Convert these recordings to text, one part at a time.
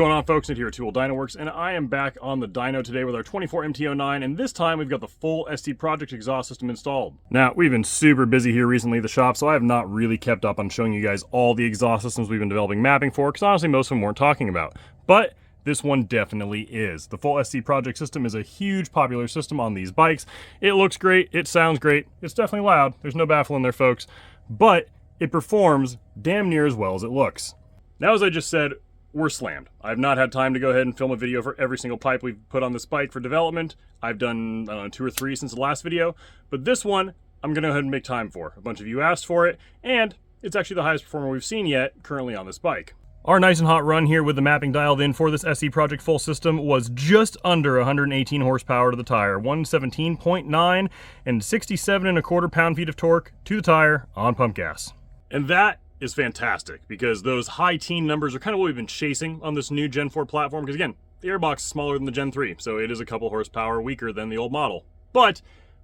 going on, folks? Nate here at Tool Dyno Works, and I am back on the dyno today with our 24 MT-09, and this time we've got the full ST Project exhaust system installed. Now, we've been super busy here recently at the shop, so I have not really kept up on showing you guys all the exhaust systems we've been developing mapping for, because honestly most of them weren't talking about. But this one definitely is. The full ST Project system is a huge popular system on these bikes. It looks great, it sounds great, it's definitely loud, there's no baffling there, folks, but it performs damn near as well as it looks. Now, as I just said, we're slammed. I've not had time to go ahead and film a video for every single pipe we've put on this bike for development. I've done, I don't know, 2 or 3 since the last video, but this one I'm gonna go ahead and make time for. A bunch of you asked for it, and it's actually the highest performer we've seen yet currently on this bike. Our nice and hot run here with the mapping dialed in for this ST Project full system was just under 118 horsepower to the tire, 117.9 and 67.25 pound-feet of torque to the tire on pump gas. And that is fantastic, because those high teen numbers are kind of what we've been chasing on this new Gen 4 platform, because again, the airbox is smaller than the Gen 3, so it is a couple horsepower weaker than the old model. But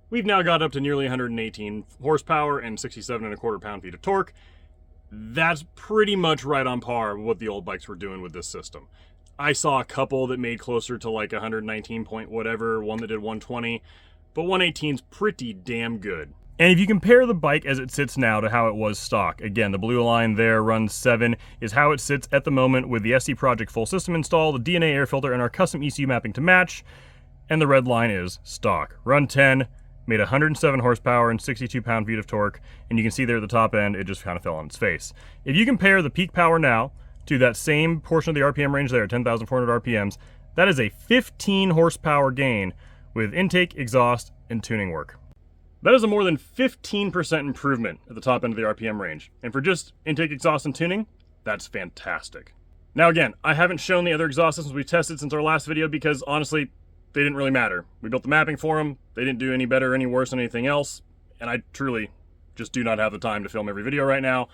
we've now got up to nearly 118 horsepower and 67.25 pound-feet of torque. That's pretty much right on par with what the old bikes were doing with this system. I saw a couple that made closer to like 119 point whatever, one that did 120, but 118's pretty damn good. And if you compare the bike as it sits now to how it was stock, again, the blue line there, run 7, is how it sits at the moment with the ST Project full system installed, the DNA air filter, and our custom ECU mapping to match, and the red line is stock. Run 10, made 107 horsepower and 62 pound-feet of torque, and you can see there at the top end, it just kind of fell on its face. If you compare the peak power now to that same portion of the RPM range there, 10,400 RPMs, that is a 15 horsepower gain with intake, exhaust, and tuning work. That is a more than 15% improvement at the top end of the RPM range. And for just intake, exhaust, and tuning, that's fantastic. Now again, I haven't shown the other exhaust systems we've tested since our last video because honestly, they didn't really matter. We built the mapping for them, they didn't do any better or any worse than anything else, and I truly just do not have the time to film every video right now.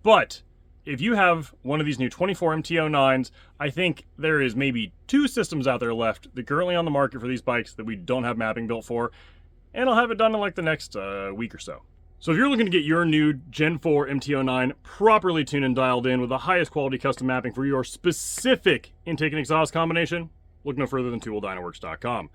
But if you have one of these new 24 MT-09s, I think there is maybe 2 systems out there left that are currently on the market for these bikes that we don't have mapping built for, and I'll have it done in like the next week or so. So if you're looking to get your new Gen 4 MT-09 properly tuned and dialed in with the highest quality custom mapping for your specific intake and exhaust combination, look no further than tooldynoworks.com.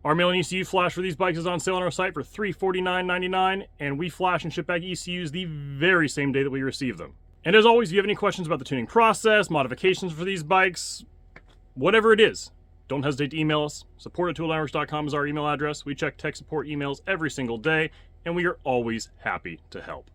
Our mail and ECU flash for these bikes is on sale on our site for $349.99, and we flash and ship back ECUs the very same day that we receive them. And as always, if you have any questions about the tuning process, modifications for these bikes, whatever it is, don't hesitate to email us. Support@tooldynoworks.com is our email address. We check tech support emails every single day, and we are always happy to help.